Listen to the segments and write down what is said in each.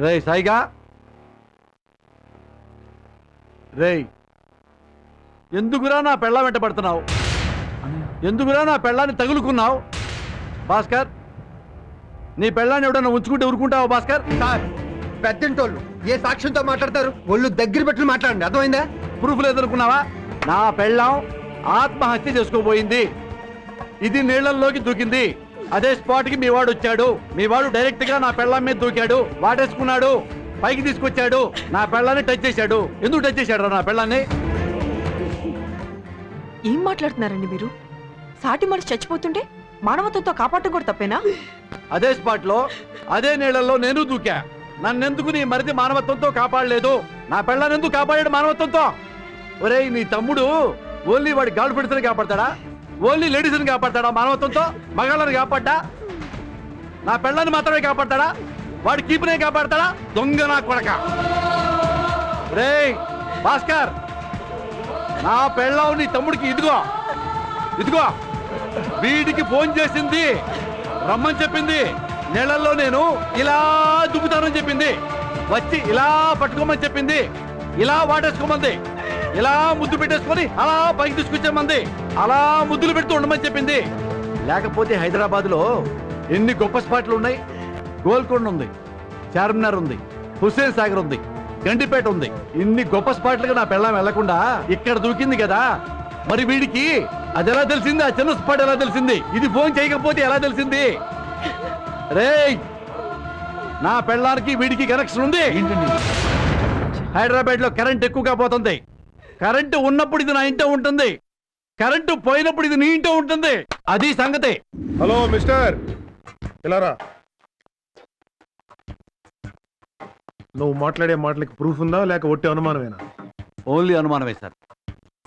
రే సాయిగా, రేయ్ ఎందుకురా నా పెళ్ళ వెంట పడుతున్నావు? ఎందుకురా నా పెళ్ళాన్ని తగులుకున్నావు? భాస్కర్, నీ పెళ్ళాన్ని ఎవడన్నా ఉంచుకుంటే ఊరుకుంటావా భాస్కర్? సార్, పెద్దంటోళ్ళు ఏ సాక్ష్యంతో మాట్లాడతారు? ఒళ్ళు దగ్గర పెట్టుకుని మాట్లాడండి, అర్థమైందా? ప్రూఫ్ లేదనుకున్నావా? నా పెళ్ళాం ఆత్మహత్య చేసుకోబోయింది. ఇది నీళ్లలోకి దూకింది. అదే స్పాట్ కి మీ వాడు వచ్చాడు. మీ వాడు డైరెక్ట్ గా నా పెళ్ళాం మీద దూకాడు, వాటేసుకున్నాడు, పైకి తీసుకొచ్చాడు, నా పెళ్ళాన్ని టచ్ చేశాడు. ఎందుకు టచ్ చేశాడు నా పెళ్ళాన్ని? ఏం మాట్లాడుతున్నారండి మీరు? సాటి మనిషి చచ్చిపోతుంటే మానవత్వంతో కాపాడటం కూడా తప్పేనా? అదే స్పాట్ లో అదే నీళ్లలో నేను దూకా. నన్నెందుకు నీ మరిది మానవత్వంతో కాపాడలేదు? నా పెళ్ళాన్ని ఎందుకు కాపాడాడు మానవత్వంతో? ఒరేయ్, నీ తమ్ముడు ఓన్లీ వాడి గాల్ ఫ్రెండ్స్ని కాపాడతాడా? ఓన్లీ లేడీస్ని కాపాడతాడా మానవత్వంతో? మగాళ్ళని కాపాడ్డా? నా పెళ్ళాన్ని మాత్రమే కాపాడతాడా? వాడి కీపునే కాపాడతాడా? దొంగ నా కొడక! రేయ్ భాస్కర్, నా పెళ్ళావు నీ తమ్ముడికి ఇదిగో ఇదిగో వీడికి ఫోన్ చేసింది, రమ్మని చెప్పింది. నెలల్లో నేను ఇలా దుబ్బుతానని చెప్పింది. వచ్చి ఇలా పట్టుకోమని చెప్పింది, ఇలా వాటేసుకోమంది, ఇలా ముద్దు పెట్టేసుకొని అలా పైకి తీసుకొచ్చామంది, అలా ముద్దులు పెడుతూ ఉండమని చెప్పింది. లేకపోతే హైదరాబాద్ లో ఎన్ని గొప్ప స్పాట్లు ఉన్నాయి. గోల్కొండ ఉంది, చార్మినార్ ఉంది, హుస్సేన్ సాగర్ ఉంది, గండిపేట ఉంది. ఇన్ని గొప్ప స్పాట్లుగా నా పెళ్ళాం వెళ్లకుండా ఇక్కడ దూకింది కదా. మరి వీడికి అది ఎలా తెలిసింది? ఆ చిన్న స్పాట్ ఎలా తెలిసింది? ఇది ఫోన్ చేయకపోతే ఎలా తెలిసింది? రేయ్, నా పెళ్ళానికి వీడికి కనెక్షన్ ఉంది. హైదరాబాద్ లో కరెంట్ ఎక్కువగా పోతుంది. కరెంటు ఉన్నప్పుడు ఇది నా ఇంట్లో ఉంటుంది, కరెంటు పోయినప్పుడు ఇది నీ ఇంట్లో ఉంటుంది. అది సంగతి. హలో మిస్టర్, ఇలా రా. నువ్వు మాట్లాడే మాటలకి ప్రూఫ్ ఉందా లేక ఒట్టి అనుమానమేనా? ఓన్లీ అనుమానమే సార్.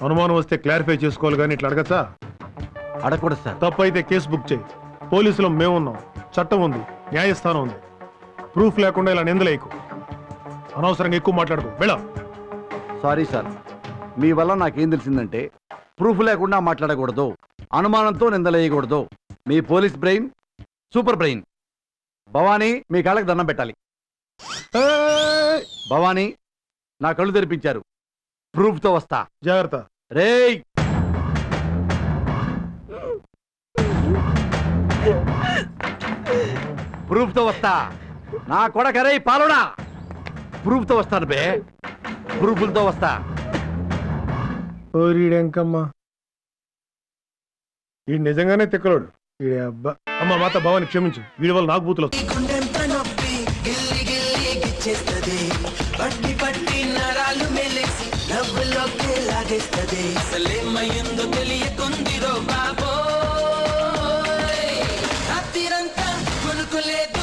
అనుమానం వస్తే క్లారిఫై చేసుకోవాలి కానీ ఇట్లా అడగచ్చా? అడగకూడదు సార్. తప్పు అయితే కేసు బుక్ చేయి. పోలీసులో మేమున్నాం, చట్టం ఉంది, న్యాయస్థానం ఉంది. ప్రూఫ్ లేకుండా ఇలా నిందలేకు. అనవసరంగా ఎక్కువ మాట్లాడుకో, వెళ్ళ. సారీ సార్, మీ వల్ల నాకేం తెలిసిందంటే ప్రూఫ్ లేకుండా మాట్లాడకూడదు, అనుమానంతో నిందలేయకూడదు. మీ police brain super brain. Bhavani, మీ కాళ్ళకి దండం పెట్టాలి. భవానీ, నా కళ్ళు తెరిపించారు. ప్రూఫ్ తో వస్తా, జాగ్రత్త. రేయ్ ప్రూఫ్ తో వస్తా. నా కొడకరే పాలుడా, ప్రూఫ్ తో వస్తాను బే, ప్రూఫ్లతో వస్తా. ఓరీడెంకమ్మ, ఈ నిజంగానే తిక్కలోడు. ఈ అబ్బా అమ్మ మాత భవాని క్షమించు, వీడి వల్ల నాకు బూతులు తెలియకుందిరో బాబోయ్, రాత్రిరంతా కొనుకోలేదు.